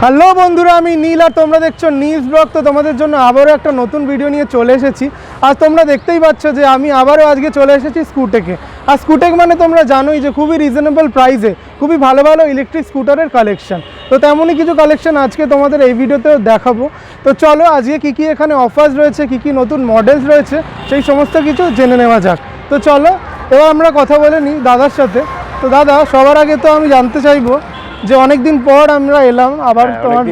Hello বন্ধুরা, আমি নীল আর তোমরা দেখছো নীলস ব্লগ। তো তোমাদের জন্য আবারও একটা নতুন ভিডিও নিয়ে চলে এসেছি। আর তোমরা দেখতেই পাচ্ছ যে আমি আবারও আজকে চলে এসেছি স্কুটেকে। আর স্কুটেক মানে তোমরা জানোই যে খুবই রিজনেবল প্রাইসে খুবই ভালো ভালো ইলেকট্রিক স্কুটারের কালেকশন। তো তেমনই কিছু কালেকশন আজকে তোমাদের এই ভিডিওতেও দেখাবো। তো চলো আজকে কী কী এখানে অফার্স রয়েছে, কী কী নতুন মডেলস রয়েছে, সেই সমস্ত কিছু জেনে নেওয়া যাক। তো চলো এবার আমরা কথা বলে নিই দাদার সাথে। তো দাদা, সবার আগে তো আমি জানতে চাইবো যে অনেক দিন পর আমরা এলাম আবার তোমার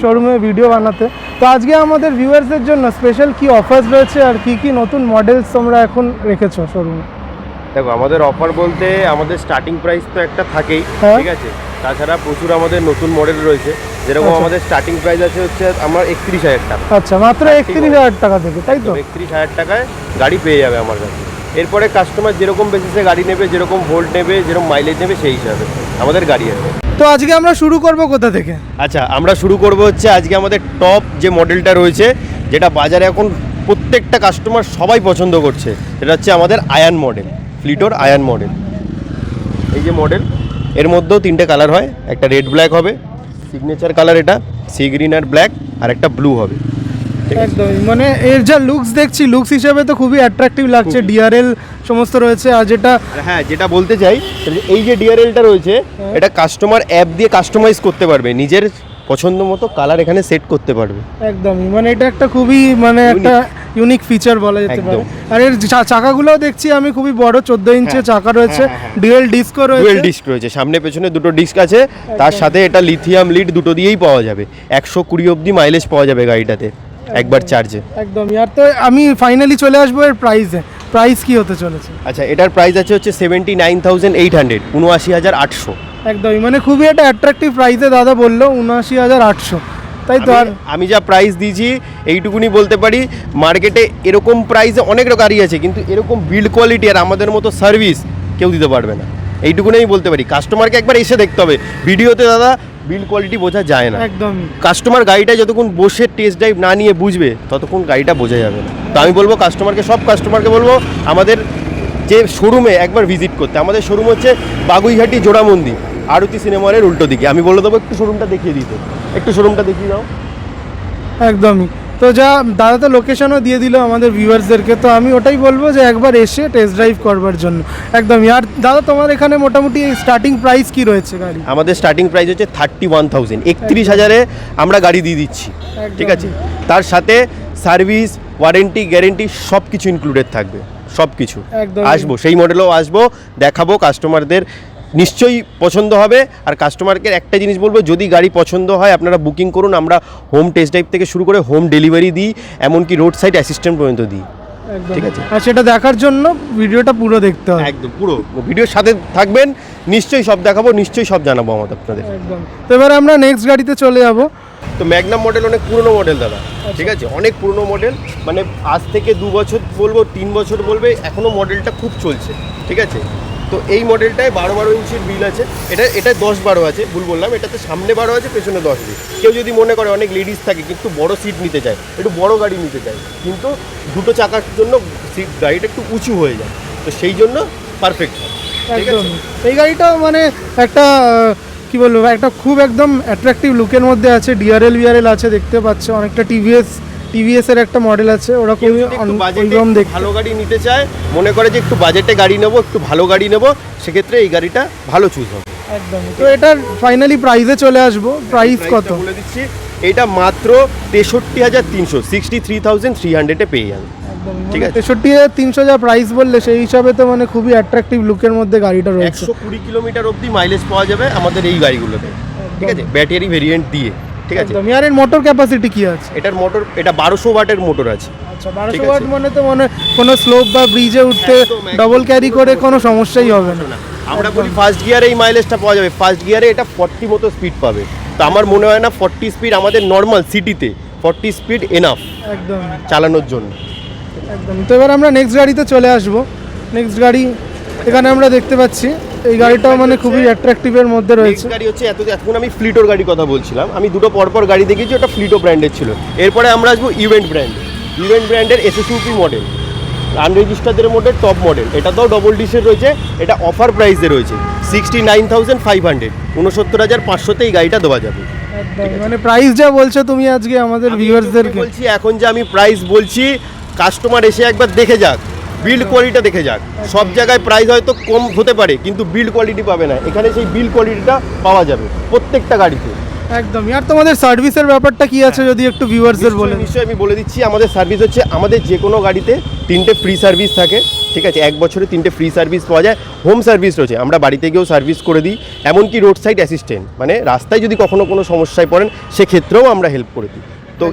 শোরুমে ভিডিও বানাতে। তো আজকে আমাদের ভিউয়ার্সদের জন্য স্পেশাল কি অফার্স রয়েছে আর কি কি নতুন মডেলস তোমরা এখন রেখেছো শোরুমে? দেখো, আমাদের অফার বলতে আমাদের স্টার্টিং প্রাইস তো একটা থাকেই, ঠিক আছে। তাছাড়া প্রচুর আমাদের নতুন মডেল রয়েছে, যেরকম আমাদের স্টার্টিং প্রাইস আছে হচ্ছে আমার 31,000 টাকা। আচ্ছা, মাত্র 31,000 টাকা থেকে, তাই তো? 31,000 টাকায় গাড়ি পেয়ে যাবে আমার কাছে। এরপরে কাস্টমার যেরকম বেসিসে গাড়ি নেবে, যেরকম ভোল্ট নেবে, যেরকম মাইলেজ নেবে, সেই হিসাবে আমাদের গাড়ি আছে। তো আজকে আমরা শুরু করব কোথা থেকে? আচ্ছা, আমরা শুরু করব হচ্ছে আজকে আমাদের টপ যে মডেলটা রয়েছে, যেটা বাজারে এখন প্রত্যেকটা কাস্টমার সবাই পছন্দ করছে, সেটা হচ্ছে আমাদের আয়ান মডেল, ফ্লিটোর আয়ান মডেল। এই যে মডেল, এর মধ্যেও তিনটে কালার হয়, একটা রেড ব্ল্যাক হবে, সিগনেচার কালার এটা, সি গ্রিন আর ব্ল্যাক, আর একটা ব্লু হবে। একদমই, মানে এর যা লুকস দেখছি, লুকস হিসেবে তো খুবই অ্যাট্রাকটিভ লাগছে। ডিআরএল সমস্ত রয়েছে। আর যেটা বলতে চাই, এই যে ডিআরএলটা রয়েছে, এটা কাস্টমার অ্যাপ দিয়ে কাস্টমাইজ করতে পারবে, নিজের পছন্দ মতো কালার এখানে সেট করতে পারবে। একদমই, মানে এটা একটা খুবই একটা ইউনিক ফিচার বলা যেতে পারে। আর এর চাকাগুলোও দেখছি আমি খুবই বড়, 14 ইঞ্চের চাকা রয়েছে, ডুয়েল ডিস্কও রয়েছে। ডুয়েল ডিস্ক রয়েছে, সামনে পেছনে দুটো ডিস্ক আছে। তার সাথে এটা লিথিয়াম লিড দুটো দিয়েই পাওয়া যাবে। 120 অবধি মাইলেজ পাওয়া যাবে গাড়িটাতে একবার চার্জে। একদমই। আর তো আমি ফাইনালি চলে আসবো এর প্রাইস কি হতে চলেছে? আচ্ছা, এটার প্রাইস আছে হচ্ছে 79,800, 79,800। একদমই, মানে খুবই একটা অ্যাট্রাকটিভ প্রাইসে দাদা বললো 79,800, তাই তো? আর আমি যা প্রাইস দিয়েছি এইটুকুনি বলতে পারি, মার্কেটে এরকম প্রাইসে অনেক গাড়ি আছে, কিন্তু এরকম বিল্ড কোয়ালিটি আর আমাদের মতো সার্ভিস কেউ দিতে পারবে না। এইটুকুনি আমি বলতে পারি। কাস্টমারকে একবার এসে দেখতে হবে, ভিডিওতে দাদা বিল্ড কোয়ালিটি বোঝা যায় না। একদমই, কাস্টমার গাড়িটা যতক্ষণ বসে টেস্ট ড্রাইভ না নিয়ে বুঝবে, ততক্ষণ গাড়িটা বোঝা যাবে না। তো আমি বলবো সব কাস্টমারকে বলবো আমাদের যে শোরুমে একবার ভিজিট করতে। আমাদের শোরুম হচ্ছে বাগুইঘাটি জোড়া মন্দির, আরতি সিনেমা হলের উল্টো দিকে। আমি বলে দেবো একটু শোরুমটা দেখিয়ে দিতে, একটু শোরুমটা দেখিয়ে দাও। একদমই। তো যা দাদা তো লোকেশনও দিয়ে দিল আমাদের ভিউয়ার্সদেরকে, তো আমি ওটাই বলবো যে একবার এসে টেস্ট ড্রাইভ করবার জন্য। একদমই। আর দাদা, তোমার এখানে মোটামুটি স্টার্টিং প্রাইস কি রয়েছে গাড়ি? আমাদের স্টার্টিং প্রাইস হচ্ছে 31,000, 31,000-এ আমরা গাড়ি দিয়ে দিচ্ছি, ঠিক আছে। তার সাথে সার্ভিস, ওয়ারেন্টি, গ্যারেন্টি সব কিছু ইনক্লুডেড থাকবে, সব কিছু। আসবো, সেই মডেলও আসবো, দেখাবো, কাস্টমারদের নিশ্চয়ই পছন্দ হবে। আর কাস্টমারকে একটা জিনিস বলবো, যদি গাড়ি পছন্দ হয় আপনারা বুকিং করুন। আমরা হোম টেস্ট ড্রাইভ থেকে শুরু করে হোম ডেলিভারি দিই, এমনকি রোড সাইড অ্যাসিস্ট্যান্ট পর্যন্ত দিই, ঠিক আছে। আর সেটা দেখার জন্য ভিডিওটা পুরো দেখতে হবে। একদম পুরো ভিডিওর সাথে থাকবেন, নিশ্চয়ই সব দেখাবো, নিশ্চয়ই সব জানাবো আমাদের আপনাদের। একদম। তো এবার আমরা নেক্সট গাড়িতে চলে যাবো। তো ম্যাগনাম মডেল অনেক পুরনো মডেল দাদা, ঠিক আছে, অনেক পুরনো মডেল। মানে আজ থেকে 2 বছর বলবো, 3 বছর বলবে, এখনও মডেলটা খুব চলছে, ঠিক আছে। তো এই মডেলটায় 12 ইঞ্চির হুইল আছে। এটা 10-12 আছে, ভুল বললাম। এটাতে সামনে 12 আছে, পেছনে 10 আছে। কেউ যদি মনে করে, অনেক লেডিস থাকে কিন্তু বড় সিট নিতে চায়, একটু বড় গাড়ি নিতে চায়, কিন্তু দুটো চাকার জন্য গাড়িটা একটু উঁচু হয়ে যায়, তো সেই জন্য পারফেক্ট হয়। একদম। এই গাড়িটা মানে একটা কি বলবো, একটা খুব একদম অ্যাট্রাকটিভ লুকের মধ্যে আছে। ডিআরএল আছে, দেখতে পাচ্ছ। অনেকটা টিভিএস এর একটা মডেল আছে, ওরকম ভালো গাড়ি নিতে চায়, মনে করে যে একটু বাজেটে গাড়ি নেবো, একটু ভালো গাড়ি নেবো, সেক্ষেত্রে এই গাড়িটা ভালো চুজ হবে। একদম। তো এটার ফাইনালি প্রাইসে চলে আসবো। প্রাইস কত বলে দিচ্ছি, এটা মাত্র 63,300, 63,300-এ পেয়ে যাবে, ঠিক আছে। 63,300 যা প্রাইস বললে, সেই হিসাবে তো মানে খুবই অ্যাট্রাকটিভ লুকের মধ্যে গাড়িটা রয়েছে। 120 কিলোমিটার অবধি মাইলেজ পাওয়া যাবে আমাদের এই গাড়িগুলোতে, ঠিক আছে, ব্যাটারি ভেরিয়েন্ট দিয়ে, ঠিক আছে। আর এর মোটর ক্যাপাসিটি কি আছে? এটা 1200 ওয়াটের মোটর আছে। আচ্ছা, 1200 ওয়াট মানে তো কোনো স্লোপ বা ব্রিজে উঠতে ডবল ক্যারি করে কোনো সমস্যাই হবে না। আমরা বলি ফার্স্ট গিয়ারে এই মাইলেজটা পাওয়া যাবে। ফার্স্ট গিয়ারে এটা 40 মতো স্পিড পাবে। তো আমার মনে হয় না 40 স্পিড আমাদের নর্মাল সিটিতে 40 স্পিড এনাফ একদম চালানোর জন্য। একদম। তো এবার আমরা নেক্সট গাড়িতে চলে আসবো। নেক্সট গাড়ি এখানে আমরা দেখতে পাচ্ছি, এই গাড়িটাও মানে খুবই অ্যাট্রাকটিভের মধ্যে রয়েছে। গাড়ি হচ্ছে এখন আমি ফ্লিটোর গাড়ি কথা বলছিলাম, আমি দুটো পরপর গাড়ি দেখেছি, ওটা ফ্লিটো ব্র্যান্ডের ছিল। এরপরে আমরা আসবো ইভেন্ট ব্র্যান্ডের এসএসইউপি মডেল। আনরেজিস্টারদের মধ্যে টপ মডেল, এটা তো ডবল ডিসের রয়েছে, এটা অফার প্রাইসে রয়েছে 69,500, 69,500-তে এই গাড়িটা দেওয়া যাবে। মানে প্রাইস যা বলছো তুমি আজকে আমাদের ভিউয়ার্সদেরকে, বলছি এখন যে আমি প্রাইস বলছি, কাস্টমার এসে একবার দেখে যাক, বিল্ড কোয়ালিটিটা দেখে যাক। সব জায়গায় প্রাইস হয়তো কম হতে পারে, কিন্তু বিল্ড কোয়ালিটি পাবে না, এখানে সেই বিল্ড কোয়ালিটিটা পাওয়া যাবে প্রত্যেকটা গাড়িতে। একদম। আর তোমাদের সার্ভিসের ব্যাপারটা কি আছে যদি একটু ভিউয়ার্সদের বলে? নিশ্চয়ই আমি বলে দিচ্ছি, আমাদের সার্ভিস হচ্ছে, আমাদের যে কোনো গাড়িতে 3টে ফ্রি সার্ভিস থাকে, ঠিক আছে, 1 বছরে 3টে ফ্রি সার্ভিস পাওয়া যায়। হোম সার্ভিস রয়েছে, আমরা বাড়িতে গিয়েও সার্ভিস করে দিই, এমনকি রোড সাইড অ্যাসিস্ট্যান্ট, মানে রাস্তায় যদি কখনো কোনো সমস্যায় পড়েন সেক্ষেত্রেও আমরা হেল্প করে দিই। তো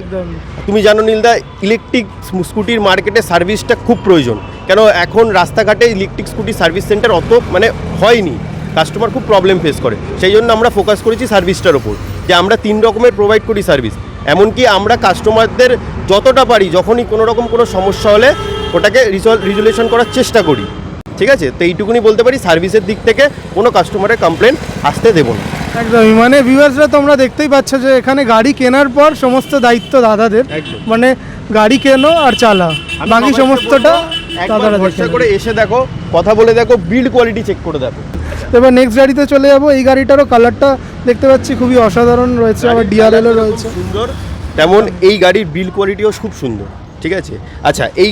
তুমি জানো নীলদা, ইলেকট্রিক স্কুটির মার্কেটে সার্ভিসটা খুব প্রয়োজন, কেন এখন রাস্তাঘাটে ইলেকট্রিক স্কুটি সার্ভিস সেন্টার অত মানে হয়নি, কাস্টমার খুব প্রবলেম ফেস করে, সেই জন্য আমরা ফোকাস করেছি সার্ভিসটার ওপর, যে আমরা 3 রকমের প্রোভাইড করি সার্ভিস। এমনকি আমরা কাস্টমারদের যতটা পারি, যখনই কোনো রকম কোনো সমস্যা হলে ওটাকে রিজলিউশন করার চেষ্টা করি, ঠিক আছে। তো এইটুকুনি বলতে পারি, সার্ভিসের দিক থেকে কোনো কাস্টমারের কমপ্লেন আসতে দেবো না। একদমই। মানে ভিউয়ার্সরা তোমরা দেখতেই পাচ্ছ যে এখানে গাড়ি কেনার পর সমস্ত দায়িত্ব দাদাদের, মানে গাড়ি কেনো আর চালাও, বাকি সমস্তটা দাদারা ভরসা করে এসে দেখো, কথা বলে দেখো, বিল্ড কোয়ালিটি চেক করে দেখো। এবার নেক্সট গাড়িতে চলে যাবো। এই গাড়িটারও কালারটা দেখতে পাচ্ছি খুবই অসাধারণ রয়েছে, আবার ডিআরএলও রয়েছে সুন্দর, তেমন এই গাড়ির বিল্ড কোয়ালিটিও খুব সুন্দর, ঠিক আছে। আচ্ছা, এই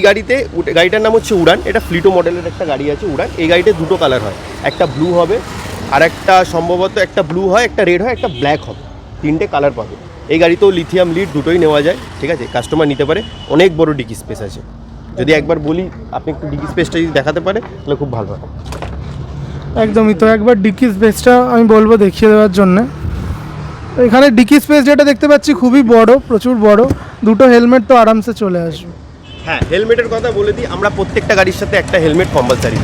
গাড়িটার নাম হচ্ছে উড়ান, এটা ফ্লিটো মডেলের একটা গাড়ি আছে উড়ান। এই গাড়িতে 2টো কালার হয়, একটা ব্লু হবে, আর একটা সম্ভবত একটা ব্লু হয়, একটা রেড হয়, একটা ব্ল্যাক হবে, 3টে কালার পাবে। এই গাড়িতেও লিথিয়াম লিড দুটোই নেওয়া যায়, ঠিক আছে, কাস্টমার নিতে পারে। অনেক বড় ডিকি স্পেস আছে, যদি একবার বলি আপনি একটু ডিকি স্পেসটা যদি দেখাতে পারে তাহলে খুব ভালো হয়। একদমই। তো একবার ডিকি স্পেসটা আমি বলবো দেখিয়ে দেওয়ার জন্য। এখানে ডিকি স্পেস যেটা দেখতে পাচ্ছি খুবই বড়, প্রচুর বড়, 2টো হেলমেট তো আরামসে চলে আসবে। হ্যাঁ, হেলমেটের কথা বলে দিই, আমরা প্রত্যেকটা গাড়ির সাথে একটা হেলমেট কম্পালসারি,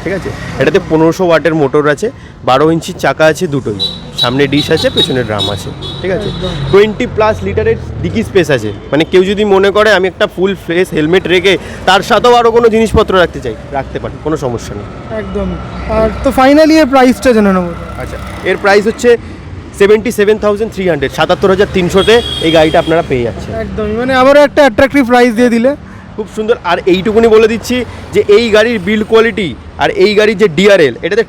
ঠিক আছে। এটাতে 1500 ওয়াটের মোটর আছে, 12 ইঞ্চির চাকা আছে দুটোই, সামনে ডিশ আছে, পেছনে ড্রাম আছে, ঠিক আছে। 20+ লিটারের ডিকি স্পেস আছে, মানে কেউ যদি মনে করে আমি একটা ফুল ফেস হেলমেট রেখে তার সাথেও আরও কোনো জিনিসপত্র রাখতে চাই, রাখতে পারি, কোনো সমস্যা নেই। একদম। আর তো ফাইনালি এর প্রাইসটা জেনে নেবো। আচ্ছা, এর প্রাইস হচ্ছে 77,300, 77,300-তে এই গাড়িটা আপনারা পেয়ে যাচ্ছেন। একদমই। মানে আবারও একটা অ্যাট্রাক্টিভ প্রাইস দিয়ে দিলে, খুব সুন্দর। আর এইটুকুনি বলে দিচ্ছি যে এই গাড়ির বিল্ড কোয়ালিটি আর এই গাড়ির যে ডিআরএল, এটাতে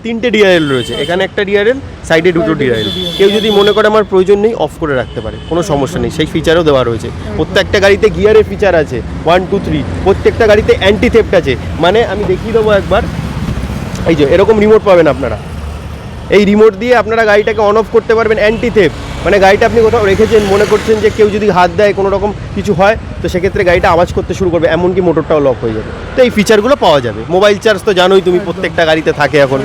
3টে ডিআরএল রয়েছে, এখানে একটা ডিআরএল, সাইডে 2টো ডিআরএল। কেউ যদি মনে করে আমার প্রয়োজন নেই, অফ করে রাখতে পারে, কোনো সমস্যা নেই, সেই ফিচারও দেওয়া রয়েছে। প্রত্যেকটা গাড়িতে গিয়ারের ফিচার আছে 1, 2, 3, প্রত্যেকটা গাড়িতে অ্যান্টি থেফট আছে, মানে আমি দেখিয়ে দেবো একবার, এই যে এরকম রিমোট পাবেন আপনারা, এই রিমোট দিয়ে আপনারা গাড়িটাকে অন অফ করতে পারবেন, অ্যান্টি থেফট, মানে গাড়িটা আপনি কোথাও রেখেছেন, মনে করছেন যে কেউ যদি হাত দেয়, কোনো রকম কিছু হয়, তো সেক্ষেত্রে গাড়িটা আওয়াজ করতে শুরু করবে, এমনকি মোটরটাও লক হয়ে যাবে। তো এই ফিচারগুলো পাওয়া যাবে। মোবাইল চার্জ তো জানোই তুমি, প্রত্যেকটা গাড়িতে থাকে এখন,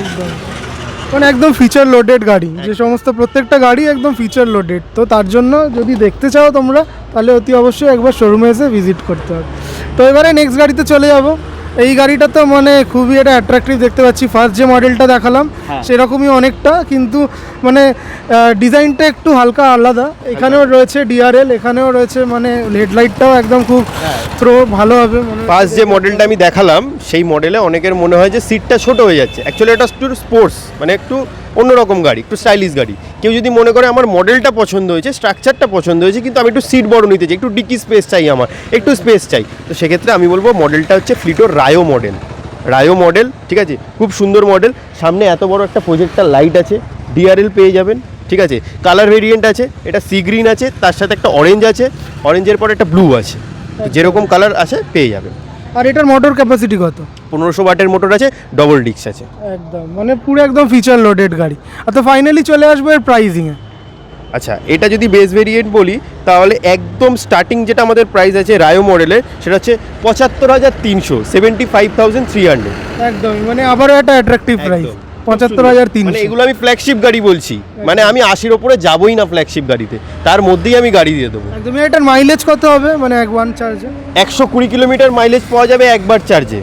মানে একদম ফিচার লোডেড গাড়ি, যে সমস্ত প্রত্যেকটা গাড়ি একদম ফিচার লোডেড। তো তার জন্য যদি দেখতে চাও তোমরা, তাহলে অতি অবশ্যই একবার শোরুমে এসে ভিজিট করতে হবে। তো এবারে নেক্সট গাড়িতে চলে যাবো। এই গাড়িটা তো মানে খুবই একটা অ্যাট্রাক্টিভ দেখতে পাচ্ছি, ফার্স্ট যে মডেলটা দেখালাম সেরকমই অনেকটা, কিন্তু মানে ডিজাইনটা একটু হালকা আলাদা। এখানেও রয়েছে ডিআরএল, এখানেও রয়েছে, মানে হেডলাইটটাও একদম খুব থ্রো ভালো হবে। ফার্স্ট যে মডেলটা আমি দেখালাম সেই মডেলে অনেকের মনে হয় যে সিটটা ছোট হয়ে যাচ্ছে, অ্যাকচুয়ালি এটা একটু স্পোর্টস, মানে একটু অন্যরকম গাড়ি, একটু স্টাইলিশ গাড়ি। কেউ যদি মনে করে আমার মডেলটা পছন্দ হয়েছে, স্ট্রাকচারটা পছন্দ হয়েছে, কিন্তু আমি একটু সিট বড় নিতে চাই, একটু ডিকি স্পেস চাই, আমার একটু স্পেস চাই, তো সেক্ষেত্রে আমি বলবো মডেলটা হচ্ছে ফ্লিটোর রায়ো মডেল, ঠিক আছে, খুব সুন্দর মডেল। সামনে এত বড় একটা প্রজেক্টর লাইট আছে, ডিআরএল পেয়ে যাবেন, ঠিক আছে। কালার ভেরিয়েন্ট আছে, এটা সি গ্রিন আছে, তার সাথে একটা অরেঞ্জ আছে, অরেঞ্জের পর একটা ব্লু আছে, যেরকম কালার আছে পেয়ে যাবেন। আর এটার মোটর ক্যাপাসিটি কত? 1500 ওয়াটের মোটর আছে, ডবল ডিস্ক আছে, একদম, মানে পুরো একদম ফিচার লোডেড গাড়ি। আর তো ফাইনালি চলে আসবো এর প্রাইসিংয়ে। আচ্ছা, এটা যদি বেস ভেরিয়েন্ট বলি, তাহলে একদম স্টার্টিং যেটা আমাদের প্রাইস আছে রায়ো মডেলের, সেটা হচ্ছে 75,300, 75,300। একদমই, মানে আবারও একটা অ্যাট্রাক্টিভ প্রাইস, 75,300। মানে এগুলো আমি ফ্ল্যাগশিপ গাড়ি বলছি, মানে আমি 80-র ওপরে যাবোই না ফ্ল্যাগশিপ গাড়িতে, তার মধ্যেই আমি গাড়ি দিয়ে দেবো। একদমই। এটার মাইলেজ কত হবে, মানে ওয়ান চার্জে? 120 কিলোমিটার মাইলেজ পাওয়া যাবে একবার চার্জে,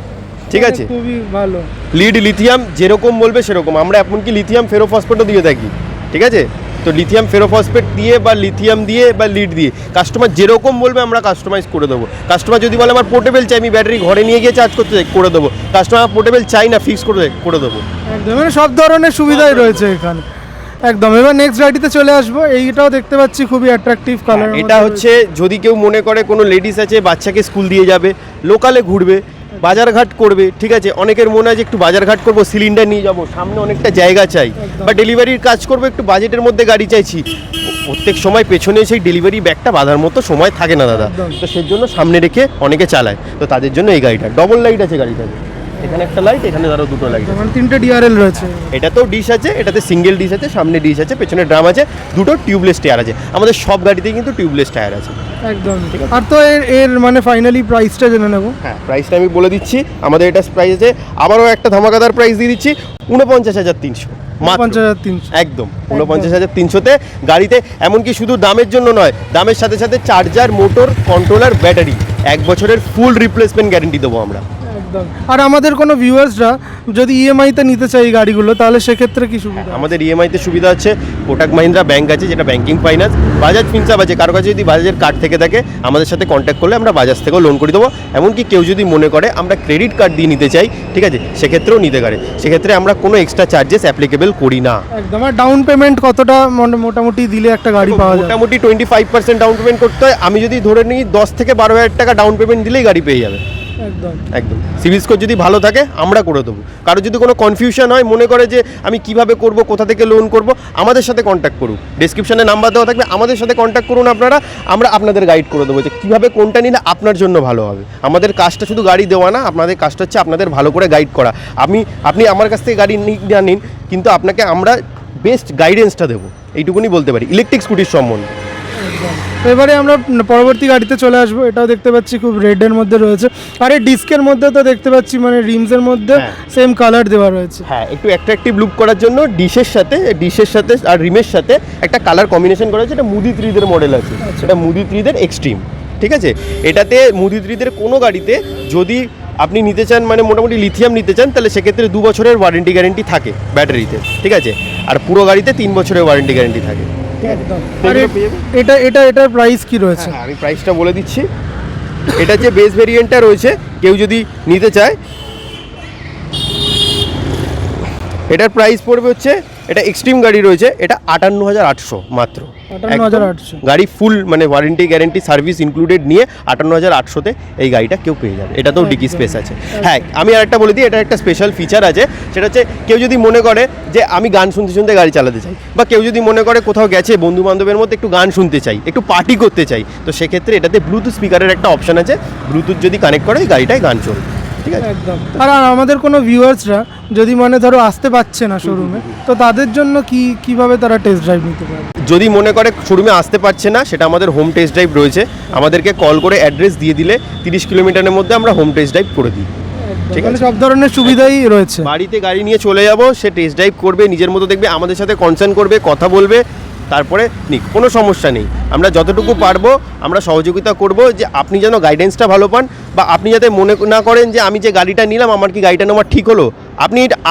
ঠিক আছে। খুবই ভালো। লিড লিথিয়াম যেরকম বলবে সেরকম, আমরা এমনকি লিথিয়াম ফেরোফসফেটও দিয়ে থাকি, ঠিক আছে। তো লিথিয়াম ফেরোফসফেট দিয়ে বা লিথিয়াম দিয়ে বা লিড দিয়ে কাস্টমার যেরকম বলবে আমরা কাস্টমাইজ করে দেবো। কাস্টমার যদি বলে আমার পোর্টেবল চাই, আমি ব্যাটারি ঘরে নিয়ে গিয়ে চার্জ করতে চাই, করে দেবো। কাস্টমার পোর্টেবল চাই না, ফিক্স করে দেবো। একদম, মানে সব ধরনের সুবিধাই রয়েছে এখানে। একদম। এবার নেক্সট গাড়িতে চলে আসবো। এইটাও দেখতে পাচ্ছি খুবই অ্যাট্রাকটিভ কালার। এটা হচ্ছে যদি কেউ মনে করে কোনো লেডিস আছে, বাচ্চাকে স্কুল দিয়ে যাবে, লোকালে ঘুরবে, বাজারঘাট করবে, ঠিক আছে, অনেকের মনে হয় যে একটু বাজারঘাট করবো, সিলিন্ডার নিয়ে যাব, সামনে অনেকটা জায়গা চাই, বা ডেলিভারির কাজ করবো, একটু বাজেটের মধ্যে গাড়ি চাইছি, প্রত্যেক সময় পেছনে সেই ডেলিভারি ব্যাগটা বাঁধার মতো সময় থাকে না দাদা, একদম। তো সেই জন্য সামনে রেখে অনেকে চালায়, তো তাদের জন্য এই গাড়িটা ডবল লাইট আছে গাড়িটাতে, এখানে একটা লাইট, এখানে ধরো দুটো লাইট, মানে 3টে ডিআরএল রয়েছে। এটাতেও ডিশ আছে, এটাতে সিঙ্গেল ডিশ আছে, সামনে ডিশ আছে, পেছনে ড্রাম আছে, দুটো টিউবলেস টায়ার আছে, আমাদের সব গাড়িতেই কিন্তু টিউবলেস টায়ার আছে। একদম। আর তো এর মানে ফাইনালি প্রাইসটা জেনে নেবো। হ্যাঁ, প্রাইসটা আমি বলে দিচ্ছি, আমাদের এটা প্রাইস আছে, আবারও একটা ধামাকাদার প্রাইস দিয়ে দিচ্ছি 49,300 মাত্র। 49,300 একদম 49,300-তে গাড়িতে, এমনকি শুধু দামের জন্য নয়, দামের সাথে সাথে চার্জার, মোটর, কন্ট্রোলার, ব্যাটারি, 1 বছরের ফুল রিপ্লেসমেন্ট গ্যারেন্টি দেবো আমরা। একদম। আর আমাদের কোনো ভিউয়ার্সরা যদি ইএমআইতে নিতে চাই এই গাড়িগুলো, তাহলে সেক্ষেত্রে কি সুবিধা? আমাদের ইএমআইতে সুবিধা আছে, কোটাক মাহিন্দ্রা ব্যাংক আছে যেটা ব্যাংকিং ফাইন্যান্স, বাজাজ ফিনসার্ভ আছে, কারো কাছে যদি বাজাজের কার্ড থেকে থাকে আমাদের সাথে কন্ট্যাক্ট করলে আমরা বাজাজ থেকেও লোন করে দেবো, এমনকি কেউ যদি মনে করে আমরা ক্রেডিট কার্ড দিয়ে নিতে চাই, ঠিক আছে, সেক্ষেত্রেও নিতে পারে, সেক্ষেত্রে আমরা কোনো এক্সট্রা চার্জেস অ্যাপ্লিকেবল করি না। একদম। আর ডাউন পেমেন্ট কতটা মোটামুটি দিলে একটা গাড়ি পাওয়া যায়? মোটামুটি 25% ডাউন পেমেন্ট করতে হয়, আমি যদি ধরে নিই 10 থেকে 12,000 টাকা ডাউন পেমেন্ট দিলেই গাড়ি পেয়ে যাবে। একদম একদম। সিভিল স্কোর যদি ভালো থাকে আমরা করে দেবো, কারো যদি কোনো কনফিউশন হয়, মনে করে যে আমি কিভাবে করব, কোথা থেকে লোন করব, আমাদের সাথে কন্ট্যাক্ট করুন, ডেসক্রিপশনে নাম্বার দেওয়া থাকবে, আমাদের সাথে কন্ট্যাক্ট করুন আপনারা, আমরা আপনাদের গাইড করে দেবো যে কীভাবে কোনটা নিলে আপনার জন্য ভালো হবে। আমাদের কাজটা শুধু গাড়ি দেওয়া না, আপনাদের কাজটা হচ্ছে আপনাদের ভালো করে গাইড করা। আপনি আমার কাছ থেকে গাড়ি নিন, কিন্তু আপনাকে আমরা বেস্ট গাইডেন্সটা দেবো, এইটুকুনি বলতে পারি ইলেকট্রিক স্কুটির সম্বন্ধে। তো এবারে আমরা পরবর্তী গাড়িতে চলে আসবো। এটাও দেখতে পাচ্ছি খুব রেডের মধ্যে রয়েছে, আর এই ডিস্কের মধ্যে তো দেখতে পাচ্ছি মানে রিমসের মধ্যে সেম কালার দেওয়া রয়েছে। হ্যাঁ, একটু অ্যাট্রাকটিভ লুক করার জন্য ডিশের সাথে আর রিমের সাথে একটা কালার কম্বিনেশন করা হয়েছে। এটা মুদি 3 মডেল আছে, এটা মুদি 3 এক্সট্রিম, ঠিক আছে। এটাতে মুদি 3 কোনো গাড়িতে যদি আপনি নিতে চান, মানে মোটামুটি লিথিয়াম নিতে চান, তাহলে সেক্ষেত্রে 2 বছরের ওয়ারেন্টি গ্যারেন্টি থাকে ব্যাটারিতে, ঠিক আছে, আর পুরো গাড়িতে 3 বছরের ওয়ারেন্টি গ্যারেন্টি থাকে। একদম। আর এটার প্রাইস কি রয়েছে? হ্যাঁ, আমি প্রাইসটা বলে দিচ্ছি। এটা যে বেস ভেরিয়েন্টটা রয়েছে, কেউ যদি নিতে চায়, এটার প্রাইস পড়বে হচ্ছে, এটা এক্সট্রিম গাড়ি রয়েছে, এটা 58,800 মাত্র। 58,800 গাড়ি ফুল মানে ওয়ারেন্টি গ্যারেন্টি সার্ভিস ইনক্লুডেড নিয়ে 58,800-তে এই গাড়িটা কেউ পেয়ে যাবে। এটাতেও ডিকি স্পেস আছে। হ্যাঁ, আমি আরেকটা বলে দিই, এটা একটা স্পেশাল ফিচার আছে, সেটা হচ্ছে কেউ যদি মনে করে যে আমি গান শুনতে শুনতে গাড়ি চালাতে চাই, বা কেউ যদি মনে করে কোথাও গেছে বন্ধু বান্ধবের মধ্যে একটু গান শুনতে চাই, একটু পার্টি করতে চাই, তো সেক্ষেত্রে এটাতে ব্লুটুথ স্পিকারের একটা অপশন আছে, ব্লুটুথ যদি কানেক্ট করে এই গাড়িটায় গান চলবে, ঠিক আছে। একদম। আর আমাদের কোনো ভিউয়ার্সরা যদি মানে ধরো আসতে পারছে না শোরুমে, তো তাদের জন্য কিভাবে তারা টেস্ট ড্রাইভ নিতে পারে? যদি মনে করে শোরুমে আসতে পারছে না, সেটা আমাদের হোম টেস্ট ড্রাইভ রয়েছে, আমাদেরকে কল করে অ্যাড্রেস দিয়ে দিলে 30 কিলোমিটারের মধ্যে আমরা হোম টেস্ট ড্রাইভ করে দিই, ঠিক আছে। সব ধরনের সুবিধাই রয়েছে। বাড়িতে গাড়ি নিয়ে চলে যাব, সে টেস্ট ড্রাইভ করবে, নিজের মতো দেখবে, আমাদের সাথে কনসার্ন করবে, কথা বলবে, তারপরে নিক, কোনো সমস্যা নেই। আমরা যতটুকু পারবো আমরা সহযোগিতা করব, যে আপনি যেন গাইডেন্সটা ভালো পান, বা আপনি যাতে মনে না করেন যে আমি যে গাড়িটা নিলাম আমার কি গাড়িটা নেওয়া ঠিক হলো,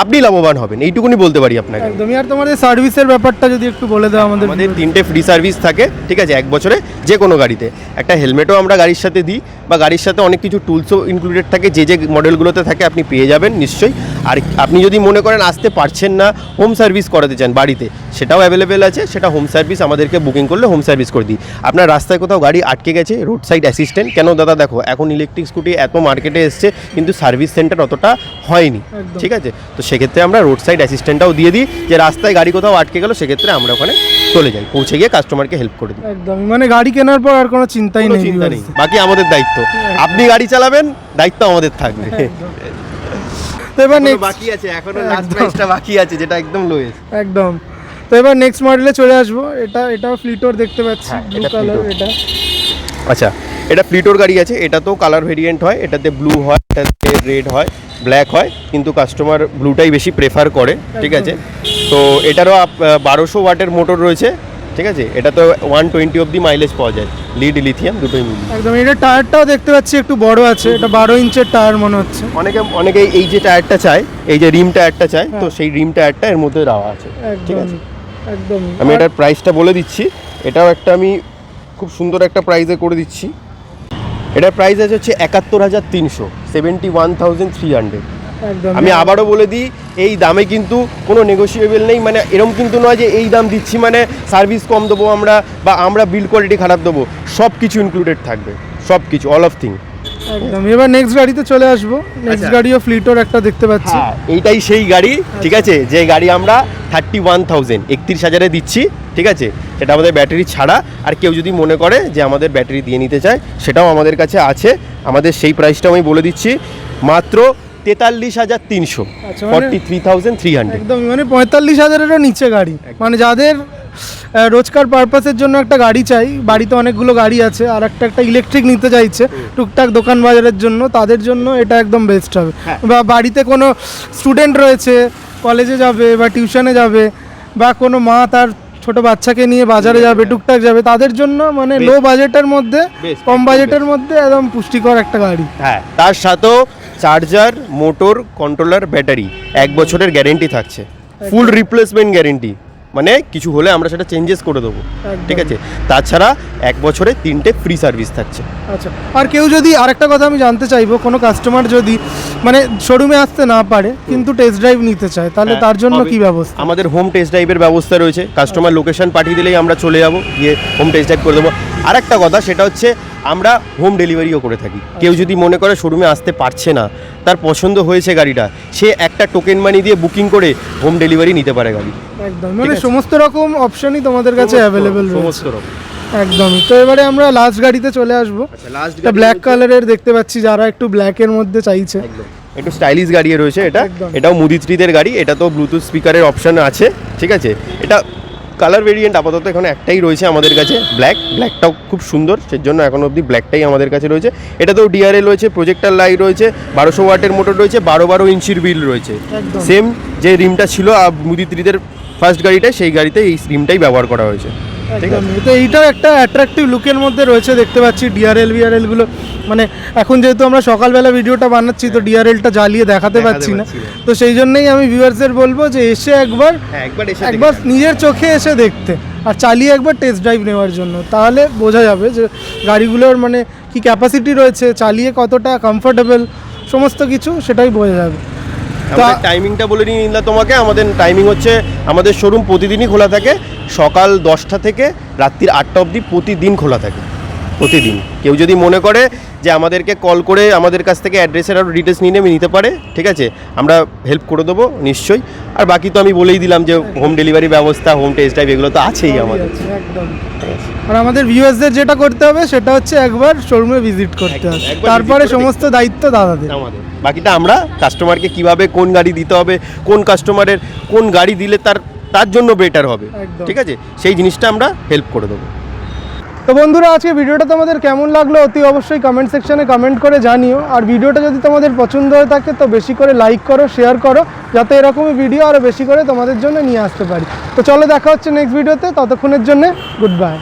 আপনি লাভবান হবেন, এইটুকুনি বলতে পারি আপনাকে। একদমই। আর তোমাদের সার্ভিসের ব্যাপারটা যদি একটু বলে দাও আমাদের। 3টে ফ্রি সার্ভিস থাকে, ঠিক আছে, 1 বছরে যে কোনো গাড়িতে। একটা হেলমেটও আমরা গাড়ির সাথে দিই, বা গাড়ির সাথে অনেক কিছু টুলসও ইনক্লুডেড থাকে, যে মডেলগুলোতে থাকে আপনি পেয়ে যাবেন নিশ্চয়ই। আর আপনি যদি মনে করেন আসতে পারছেন না, হোম সার্ভিস করাতে চান বাড়িতে, সেটাও অ্যাভেলেবেল আছে, সেটা হোম সার্ভিস আমাদেরকে বুকিং করলে হোম সার্ভিস করে দিই। আপনার রাস্তায় কোথাও গাড়ি আটকে গেছে, রোড সাইড অ্যাসিস্ট্যান্ট, কেন দাদা দেখো এখন ইলেকট্রিক স্কুটি এত মার্কেটে এসছে, কিন্তু সার্ভিস সেন্টার অতটা হয়নি, ঠিক আছে, তো সেক্ষেত্রে আমরা রোড সাইড অ্যাসিস্ট্যান্টটাও দিয়ে দিই, যে রাস্তায় গাড়ি কোথাও আটকে গেল, সেক্ষেত্রে আমরা ওখানে চলে যাই, পৌঁছে গিয়ে কাস্টমারকে হেল্প করে দিই। একদম। মানে গাড়ি কেনার পর আর কোনো চিন্তাই নেই, বাকি আমাদের দায়িত্ব, আপনি গাড়ি চালাবেন, দায়িত্ব আমাদের থাকবে। তো এবার বাকি আছে, এখনো লাস্ট প্রাইসটা বাকি আছে, যেটা একদম লোয়েস্ট। একদম। তো এবার নেক্সট মডেলে চলে আসবো। এটাও ফ্লিটোর দেখতে পাচ্ছি, ব্লু কালার। এটা আচ্ছা, এটা ফ্লিটোর গাড়ি আছে, এটাতেও কালার ভেরিয়েন্ট হয়, এটাতে ব্লু হয়, এটাতে রেড হয়, ব্ল্যাক হয়, কিন্তু কাস্টমার ব্লুটাই বেশি প্রেফার করে, ঠিক আছে। তো এটারও 1200 ওয়াটের মোটর রয়েছে, ঠিক আছে, এটা তো 120 অবধি মাইলেজ পাওয়া যায়, লিড লিথিয়াম দুটোই মিলিয়ে। একদম। এটা টায়ারটাও দেখতে পাচ্ছি একটু বড় আছে, এটা 12 ইঞ্চের টায়ার মনে হচ্ছে। অনেকে এই যে টায়ারটা চায়, এই যে রিম টায়ারটা চায়, তো সেই রিম টায়ারটা এর মধ্যে দেওয়া আছে, ঠিক আছে। একদম। আমি এটার প্রাইসটা বলে দিচ্ছি, এটাও একটা আমি খুব সুন্দর একটা প্রাইসে করে দিচ্ছি। এটার প্রাইস আছে হচ্ছে 71,300, 71,300। আমি আবারও বলে দিই, এই দামে কিন্তু কোনো নেগোসিয়েবল নেই, মানে এরকম কিন্তু নয় যে এই দাম দিচ্ছি মানে সার্ভিস কম দেবো আমরা, বা আমরা বিল্ড কোয়ালিটি খারাপ দেবো, সব কিছু ইনক্লুডেড থাকবে, সব কিছু, অল অফ থিং, একদম। এবার নেক্সট গাড়িতে চলে আসবো। নেক্সট আচ্ছা। গাড়িও ফ্লিটোর একটা দেখতে পাচ্ছি। হ্যাঁ, এইটাই সেই গাড়ি, ঠিক আছে, যে গাড়ি আমরা 31,000 31,000-এ দিচ্ছি, ঠিক আছে। সেটা আমাদের ব্যাটারি ছাড়া। আর কেউ যদি মনে করে যে আমাদের ব্যাটারি দিয়ে নিতে চায়, সেটাও আমাদের কাছে আছে। আমাদের সেই প্রাইসটা আমি বলে দিচ্ছি, মাত্র 43,300, আচ্ছা, মানে 43,300। একদম, মানে 45,000-এরও নিচে গাড়ি। মানে যাদের রোজকার পারপাসের জন্য একটা গাড়ি চাই, বাড়িতে অনেকগুলো গাড়ি আছে, আর একটা ইলেকট্রিক নিতে চাইছে টুকটাক দোকান বাজারের জন্য, তাদের জন্য এটা একদম বেস্ট হবে। হ্যাঁ। বা বাড়িতে কোনো স্টুডেন্ট রয়েছে, কলেজে যাবে বা টিউশনে যাবে, বা কোনো মা তার ছোট বাচ্চাকে নিয়ে বাজারে যাবে, টুকটাক যাবে, তাদের জন্য মানে লো বাজেটের মধ্যে, কম বাজেটের মধ্যে একদম পুষ্টিকর একটা গাড়ি। হ্যাঁ, তার সাথেও চার্জার, মোটর, কন্ট্রোলার, ব্যাটারি 1 বছরের গ্যারেন্টি থাকছে, ফুল রিপ্লেসমেন্ট গ্যারেন্টি, মানে কিছু হলে আমরা সেটা চেঞ্জেস করে দেবো, একদম। ঠিক আছে। তাছাড়া 1 বছরে 3টে ফ্রি সার্ভিস থাকছে। আচ্ছা, আর কেউ যদি, আরেকটা কথা আমি জানতে চাইবো, কোনো কাস্টমার যদি মানে শোরুমে আসতে না পারে কিন্তু টেস্ট ড্রাইভ নিতে চায়, তাহলে তার জন্য হবে। কি ব্যবস্থা? আমাদের হোম টেস্ট ড্রাইভের ব্যবস্থা রয়েছে। কাস্টমার লোকেশন পাঠিয়ে দিলেই আমরা চলে যাব, গিয়ে হোম টেস্ট ড্রাইভ করে দেবো। আর একটা কথা, সেটা হচ্ছে আমরা হোম ডেলিভারিও করে থাকি। কেউ যদি মনে করে শোরুমে আসতে পারছে না, তার পছন্দ হয়েছে গাড়িটা, সে একটা টোকেন মানি দিয়ে বুকিং করে হোম ডেলিভারি নিতে পারে গাড়ি। একদম, মানে আছে। সমস্ত রকম অপশনই তোমাদের কাছে অ্যাভেলেবেল রয়েছে। সমস্ত রকম। একদমই। তো এবারে আমরা লাস্ট গাড়িতে চলে আসবো। আচ্ছা, লাস্ট এটা ব্ল্যাক কালারের দেখতে পাচ্ছি, যারা একটু ব্ল্যাকের মধ্যে চাইছে। একটু স্টাইলিশ গাড়ি রয়েছে এটা। একদম। এটাও মুদিত্রিদের গাড়ি। এটা তো ব্লুটুথ স্পিকারের অপশন আছে, ঠিক আছে। এটা কালার ভেরিয়েন্ট আপাতত এখন একটাই রয়েছে আমাদের কাছে, ব্ল্যাকটাও খুব সুন্দর, সেজন্য এখন অবধি ব্ল্যাকটাই আমাদের কাছে রয়েছে। এটাতেও ডিআরএল রয়েছে, প্রজেক্টর লাইট রয়েছে, 1200 ওয়াটের মোটর রয়েছে, 12 ইঞ্চির বিল রয়েছে। একদম। সেম যে রিমটা ছিল মুদিত্রিদের ফার্স্ট গাড়িটায়, সেই গাড়িতে এই রিমটাই ব্যবহার করা হয়েছে, ঠিক আছে। একদমই। তো এইটাও একটা অ্যাট্রাকটিভ লুকের মধ্যে রয়েছে, দেখতে পাচ্ছি ডিআরএল গুলো। মানে এখন যেহেতু আমরা সকালবেলা ভিডিওটা বানাচ্ছি, তো ডিআরএলটা জ্বালিয়ে দেখাতে পাচ্ছি না, তো সেই জন্যই আমি ভিউয়ার্সদের বলবো যে এসে একবার হ্যাঁ, একবার নিজের চোখে এসে দেখতে, আর চালিয়ে একবার টেস্ট ড্রাইভ নেওয়ার জন্য, তাহলে বোঝা যাবে যে গাড়িগুলোর মানে কি ক্যাপাসিটি রয়েছে, চালিয়ে কতটা কমফোর্টেবল, সমস্ত কিছু সেটাই বোঝা যাবে। আমাদের টাইমিংটা বলে নিই নিন্দা তোমাকে। আমাদের টাইমিং হচ্ছে, আমাদের শোরুম প্রতিদিনই খোলা থাকে, সকাল 10টা থেকে রাত্রির 8টা অবধি প্রতিদিন খোলা থাকে, প্রতিদিন। কেউ যদি মনে করে যে আমাদেরকে কল করে আমাদের কাছ থেকে অ্যাড্রেসের আরও ডিটেলস নিয়ে নেবে, নিতে পারে, ঠিক আছে, আমরা হেল্প করে দেবো নিশ্চয়ই। আর বাকি তো আমি বলেই দিলাম যে হোম ডেলিভারি ব্যবস্থা, হোম টেস্ট ড্রাইভ, এগুলো তো আছেই আমাদের। একদম। আর আমাদের ভিউয়ার্সদের যেটা করতে হবে সেটা হচ্ছে একবার শোরুমে ভিজিট করতে হবে, একবার তারপরে visit করে সমস্ত দায়িত্ব দাদাদের। আমাদের বাকিটা আমরা কাস্টমারকে কিভাবে কোন গাড়ি দিতে হবে, কোন কাস্টমারের কোন গাড়ি দিলে তার জন্য বেটার হবে, একদম। ঠিক আছে, সেই জিনিসটা আমরা হেল্প করে দেবো। তো বন্ধুরা, আজকে ভিডিওটা তোমাদের কেমন লাগলো অতি অবশ্যই কমেন্ট সেকশনে কমেন্ট করে জানিও। আর ভিডিওটা যদি তোমাদের পছন্দ হয়ে থাকে তো বেশি করে লাইক করো, শেয়ার করো, যাতে এরকমই ভিডিও আরও বেশি করে তোমাদের জন্য নিয়ে আসতে পারি। তো চলো, দেখা হচ্ছে নেক্সট ভিডিওতে, ততক্ষণের জন্য গুড বাই।